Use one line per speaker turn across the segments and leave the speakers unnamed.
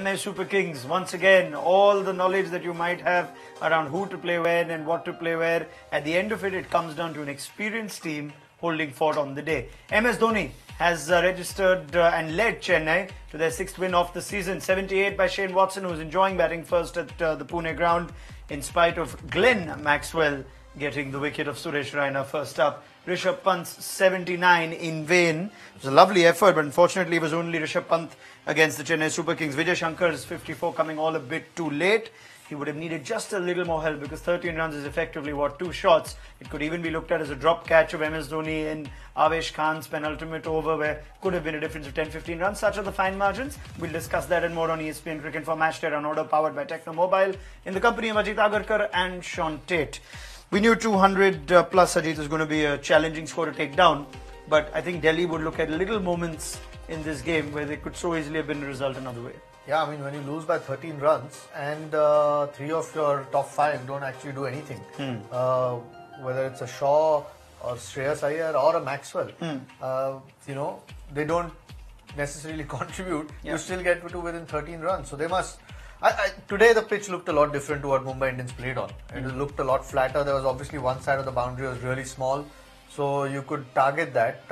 Chennai Super Kings. Once again, all the knowledge that you might have around who to play when and what to play where, at the end of it, it comes down to an experienced team holding fort on the day. MS Dhoni has registered and led Chennai to their 6th win of the season. 78 by Shane Watson, who is enjoying batting first at the Pune ground, in spite of Glenn Maxwell getting the wicket of Suresh Raina first up. Rishabh Pant's 79 in vain. It was a lovely effort, but unfortunately it was only Rishabh Pant against the Chennai Super Kings. Vijay Shankar's 54 coming all a bit too late. He would have needed just a little more help because 13 runs is effectively, what, 2 shots. It could even be looked at as a drop catch of MS Dhoni in Avesh Khan's penultimate over, where could have been a difference of 10-15 runs. Such are the fine margins. We'll discuss that and more on ESPNcricinfo Matchday on order, powered by Techno Mobile, in the company of Ajit Agarkar and Sean Tate. We knew 200 plus, Ajit, was going to be a challenging score to take down, but I think Delhi would look at little moments in this game where they could so easily have been a result another way.
Yeah, I mean, when you lose by 13 runs and 3 of your top 5 don't actually do anything, whether it's a Shaw or Shreyas Iyer or a Maxwell, you know, they don't necessarily contribute. Yeah. You still get to within 13 runs. So they must... today the pitch looked a lot different to what Mumbai Indians played on. It looked a lot flatter. There was obviously one side of the boundary was really small, so you could target that.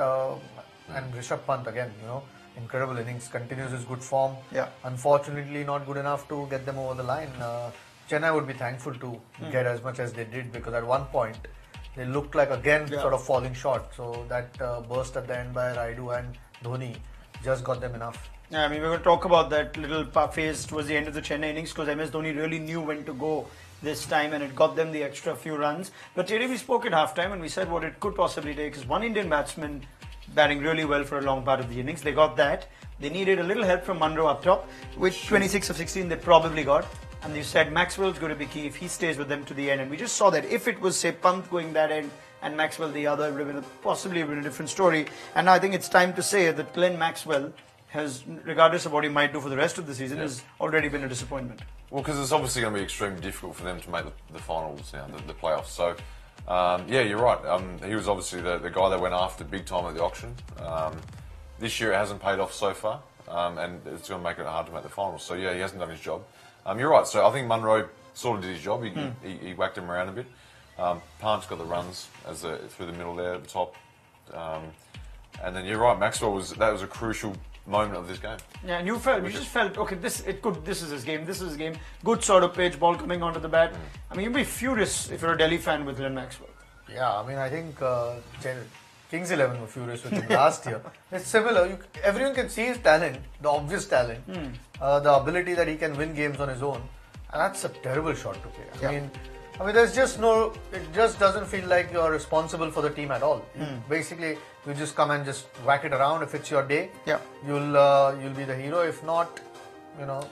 And Rishabh Pant again, you know, incredible innings, continues his good form. Yeah. Unfortunately, not good enough to get them over the line. Chennai would be thankful to get as much as they did, because at one point they looked like again sort of falling short. So that burst at the end by Raidu and Dhoni just got them enough.
Yeah, I mean, we're going to talk about that little phase towards the end of the Chennai innings, because MS Dhoni really knew when to go this time and it got them the extra few runs. But today we spoke at halftime and we said what it could possibly take is one Indian batsman batting really well for a long part of the innings. They got that. They needed a little help from Munro up top, which 26 of 16 they probably got. And they said Maxwell's going to be key if he stays with them to the end. And we just saw that if it was, say, Pant going that end and Maxwell the other, it would have been possibly been a different story. And I think it's time to say that Glenn Maxwell has, regardless of what he might do for the rest of the season, has already been a disappointment.
Well, because it's obviously going to be extremely difficult for them to make the finals now, the playoffs. So, yeah, you're right. He was obviously the guy that went after big time at the auction. This year it hasn't paid off so far, and it's going to make it hard to make the finals. So, yeah, he hasn't done his job. You're right. So I think Munro sort of did his job. He whacked him around a bit. Pant's got the runs through the middle there at the top. And then you're right, Maxwell that was a crucial moment of this game.
Yeah, and you just felt, okay, this is his game, this is his game. Good sort of pitch, ball coming onto the bat. I mean, you'd be furious if you're a Delhi fan with Glenn Maxwell.
Yeah, I mean, I think Kings 11 were furious with him last year. It's similar. Everyone can see his talent, the obvious talent, the ability that he can win games on his own, and that's a terrible shot to play. I mean, there's just it just doesn't feel like you're responsible for the team at all. Basically, you just come and just whack it around. If it's your day, you'll be the hero. If not, you know,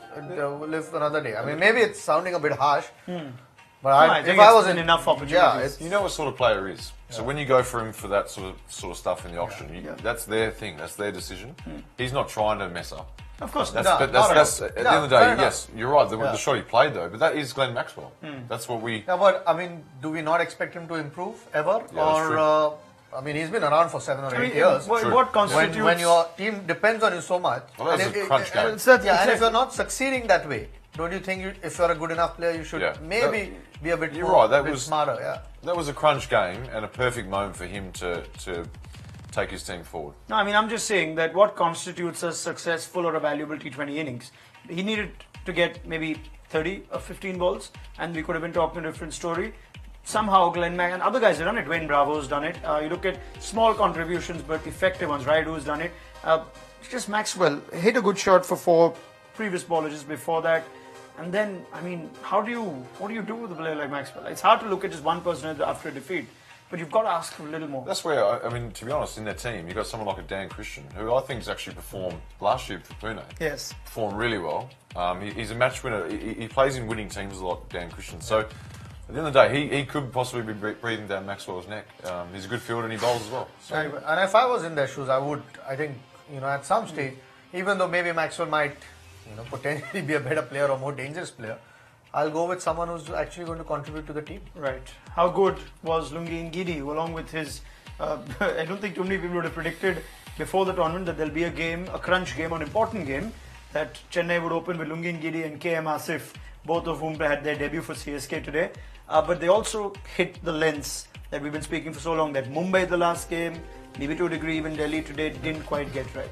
we'll live another day. I mean, maybe it's sounding a bit harsh, but if I was in enough opportunities,
you know what sort of player he is. So when you go for him for that sort of stuff in the auction, that's their thing. That's their decision. He's not trying to mess up.
Of course,
that's at the end of the day, yes, you're right. The shot he played though, but that is Glenn Maxwell. That's what we.
Yeah, but I mean, do we not expect him to improve ever? Yeah, I mean, he's been around for 7 or 8 years.
What constitutes
when your team depends on you so much?
Well, that's a crunch game.
And if you're not succeeding that way, don't you think if you're a good enough player, you should maybe be a bit smarter? Yeah,
that was a crunch game and a perfect moment for him to take his team forward.
No, I mean, I'm just saying that what constitutes a successful or a valuable T20 innings, he needed to get maybe 30 or 15 balls, and we could have been talking a different story. Somehow Glenn Mack and other guys have done it. Dwayne Bravo's done it. You look at small contributions but effective ones. Raidu's done it. Just Maxwell hit a good shot for 4 previous bowlers just before that. And then, I mean, what do you do with a player like Maxwell? It's hard to look at just one person after a defeat. But you've got to ask for a little more.
That's where, I mean, to be honest, in their team, you've got someone like a Dan Christian, who I think has actually performed last year for Pune.
Yes.
Performed really well. He's a match winner. He plays in winning teams a lot, Dan Christian. So, at the end of the day, he could possibly be breathing down Maxwell's neck. He's a good fielder and he bowls as well.
So. And if I was in their shoes, I think, you know, at some stage, even though maybe Maxwell might, you know, potentially be a better player or more dangerous player, I'll go with someone who's actually going to contribute to the team.
Right. How good was Lungi Ngidi, who along with his... I don't think too many people would have predicted before the tournament that there'll be a crunch game, an important game. that Chennai would open with Lungin Giri and KM Asif, both of whom had their debut for CSK today. But they also hit the lens that we've been speaking for so long, that Mumbai the last game, maybe to a degree even Delhi today, didn't quite get right.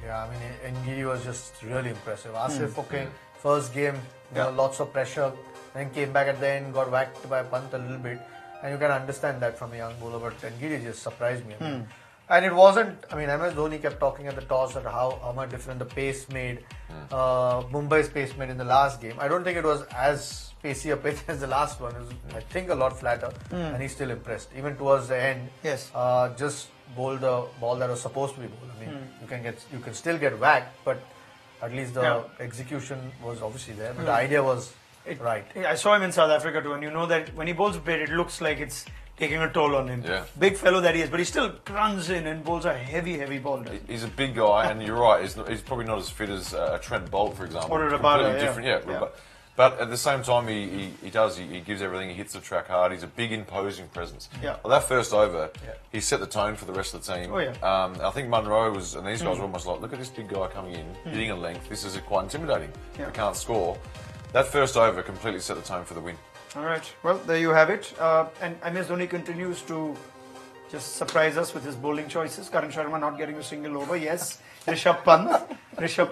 Yeah, I mean, Ngiri was just really impressive. Asif, okay, first game, lots of pressure, then came back at the end, got whacked by Pant a little bit, and you can understand that from a young bowler, but Ngiri just surprised me. I mean, and it wasn't, I mean, MS Dhoni kept talking at the toss at how much different the pace made, Mumbai's pace made in the last game. I don't think it was as pacey a pitch as the last one. It was, I think, a lot flatter, and he's still impressed. Even towards the end, just bowl the ball that was supposed to be bowled. I mean, you can still get whacked, but at least the execution was obviously there. But the idea was right.
I saw him in South Africa too, and you know that when he bowls a bit, it looks like it's taking a toll on him.
Yeah.
Big fellow that he is, but he still runs in and bowls a heavy ball.
He's a big guy, and you're right. He's probably not as fit as a Trent Bolt, for example.
Or a Rabada,
different. But at the same time, he gives everything. He hits the track hard. He's a big, imposing presence.
Yeah.
Well, that first over, he set the tone for the rest of the team.
Oh, yeah.
I think Munro was, and these guys were almost like, look at this big guy coming in, hitting a length. This is quite intimidating.
Yeah.
We can't score. That first over completely set the tone for the win.
All right. Well, there you have it. And MS Dhoni continues to just surprise us with his bowling choices. Karan Sharma not getting a single over. Yes, Rishabh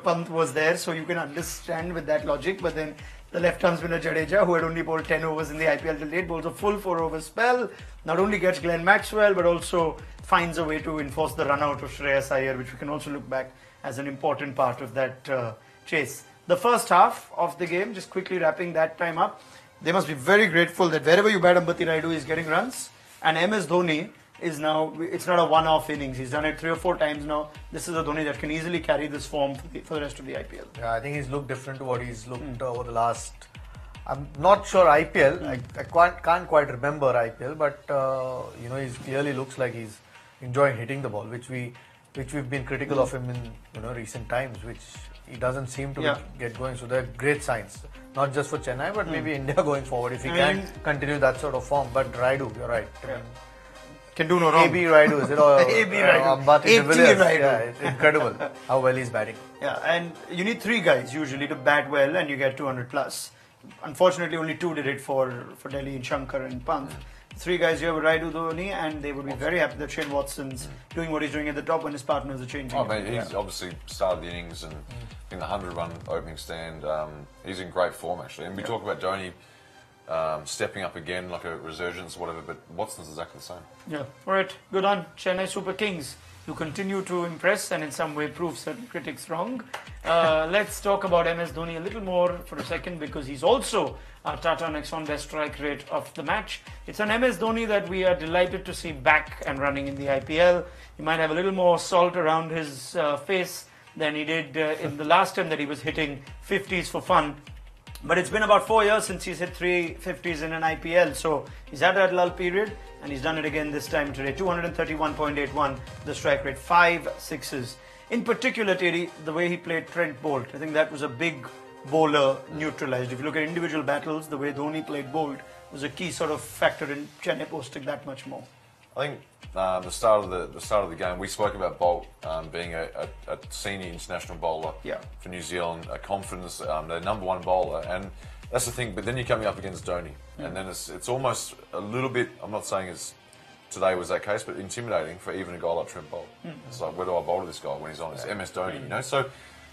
Pant was there, so you can understand with that logic. But then the left-arm spinner Jadeja, who had only bowled 10 overs in the IPL till date, bowls a full 4-over spell. Not only gets Glenn Maxwell, but also finds a way to enforce the run-out of Shreyas Iyer, which we can also look back as an important part of that chase. The first half of the game, just quickly wrapping that time up, they must be very grateful that wherever you bat Ambati Rayudu is getting runs, and MS Dhoni is now, it's not a one-off innings. He's done it 3 or 4 times now. This is a Dhoni that can easily carry this form for the rest of the IPL.
Yeah, I think he's looked different to what he's looked over the last. I'm not sure IPL. I can't quite remember IPL, but he clearly looks like he's enjoying hitting the ball, which we've been critical of him in recent times, which he doesn't seem to get going. So they're great signs, not just for Chennai, but maybe India going forward if he can continue that sort of form. But Rayudu, you're right. I mean,
can do no wrong.
AB Rayudu, is it? Or
AB Rayudu.
Ambati Rayudu.
Rayudu.
Yeah, it's incredible how well he's batting.
Yeah, and you need 3 guys usually to bat well, and you get 200 plus. Unfortunately, only 2 did it for Delhi in Shankar and Pant. 3 guys here with Rayudu, Dhoni, and they would be very happy that Shane Watson's doing what he's doing at the top when his partners are changing.
I mean, he's obviously started the innings and in the 100-run opening stand. He's in great form, actually. And we talk about Dhoni stepping up again, like a resurgence or whatever, but Watson's exactly the same.
Yeah. All right. Good on Chennai Super Kings, who continue to impress and in some way prove certain critics wrong. Let's talk about MS Dhoni a little more for a second, because he's also our Tata Nexon best strike rate of the match. It's an MS Dhoni that we are delighted to see back and running in the IPL. He might have a little more salt around his face than he did in the last time that he was hitting 50s for fun. But it's been about 4 years since he's hit 3 50s in an IPL. So he's had that lull period, and he's done it again this time today. 231.81, the strike rate, 5 sixes. In particular, Terry, the way he played Trent Bolt, I think that was a big bowler neutralized. If you look at individual battles, the way Dhoni played Bolt was a key sort of factor in Chennai posting that much more.
I think the start of the game, we spoke about Bolt being a senior international bowler for New Zealand, a confidence, the number 1 bowler, and that's the thing. But then you're coming up against Dhoni, and then it's almost a little bit. I'm not saying today was that case, but intimidating for even a guy like Trent Bolt. It's like, where do I bowl to this guy when he's on? It's MS Dhoni, So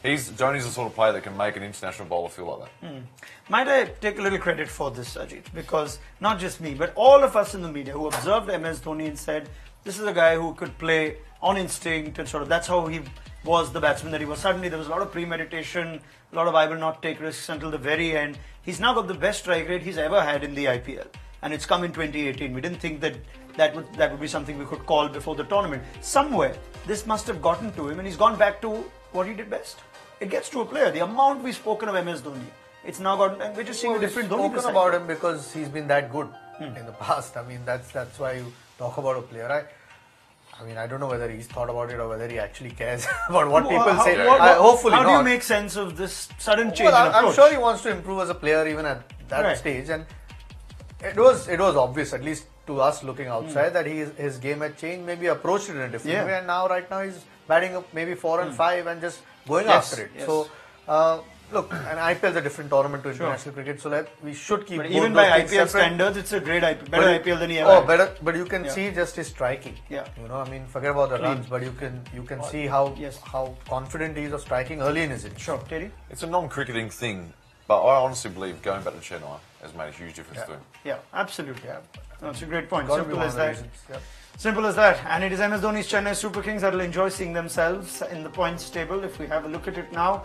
Dhoni's the sort of player that can make an international bowler feel like that.
Might I take a little credit for this, Ajit? Because not just me, but all of us in the media who observed MS Dhoni and said, this is a guy who could play on instinct and sort of, that's how he was the batsman that he was. Suddenly there was a lot of premeditation, a lot of I will not take risks until the very end. He's now got the best strike rate he's ever had in the IPL. And it's come in 2018. We didn't think that would be something we could call before the tournament. Somewhere, this must have gotten to him, and he's gone back to what he did best. It gets to a player. The amount we've spoken of MS Dhoni, it's now gotten, and we're just seeing a different Dhoni.
We've spoken about him because he's been that good in the past. I mean, that's why you talk about a player. I mean, I don't know whether he's thought about it or whether he actually cares about what people say. Hopefully
how
not.
do you make sense of this sudden change in approach?
I'm sure he wants to improve as a player even at that stage, and it was obvious, at least to us looking outside, that his game had changed, maybe approached it in a different way, and right now he's batting up maybe 4 and 5 and just going after it.
Yes.
So Look, an IPL is a different tournament to international cricket, so we should keep.
But
both
even
those
by
things
IPL
separate.
standards, it's a great IPL, better IPL than he ever
Oh,
had.
better, but you can see just his striking.
Yeah.
You know, I mean, forget about the
Clean.
runs, but you can see how
Yes.
how confident he is of striking early in his innings.
Sure, Terry?
It's a non-cricketing thing, but I honestly believe going back to Chennai has made a huge difference to him.
Yeah, absolutely. That's a great point.
Gotta be
Simple
one
as
of the
that.
reasons, yeah.
Simple as that. And it is MS Dhoni's Chennai Super Kings that will enjoy seeing themselves in the points table. If we have a look at it now,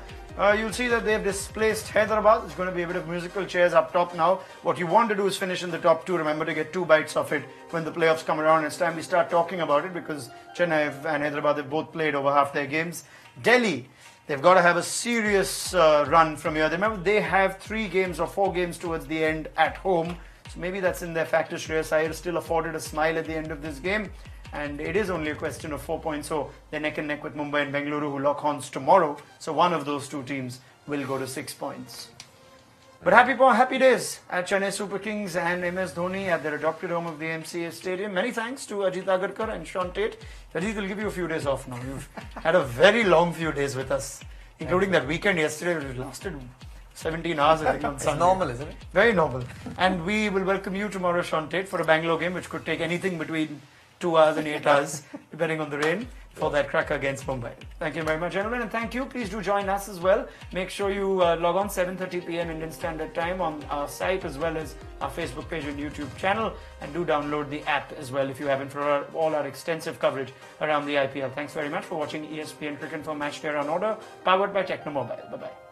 you'll see that they've displaced Hyderabad. There's going to be a bit of musical chairs up top now. What you want to do is finish in the top two. Remember to get 2 bites of it when the playoffs come around. It's time we start talking about it because Chennai and Hyderabad have both played over half their games. Delhi, they've got to have a serious run from here. Remember, they have 3 games or 4 games towards the end at home. So maybe that's in their factor. Shreyas Iyer still afforded a smile at the end of this game. And it is only a question of 4 points. So they're neck and neck with Mumbai and Bengaluru, who lock horns tomorrow. So one of those 2 teams will go to 6 points. But happy days at Chennai Super Kings and MS Dhoni at their adopted home of the MCA Stadium. Many thanks to Ajit Agarkar and Sean Tate. Ajit will give you a few days off now. You've had a very long few days with us, including that weekend yesterday, which lasted 17 hours, I think, on Sunday.
It's normal, isn't it?
Very normal. And we will welcome you tomorrow, Sean Tate, for a Bangalore game, which could take anything between 2 hours and 8 hours, depending on the rain, for that cracker against Mumbai. Thank you very much, gentlemen, and thank you. Please do join us as well. Make sure you log on 7:30 p.m. Indian Standard Time on our site as well as our Facebook page and YouTube channel, and do download the app as well if you haven't for all our extensive coverage around the IPL. Thanks very much for watching ESPN Cricinfo Match Day on Order, powered by Techno Mobile. Bye-bye.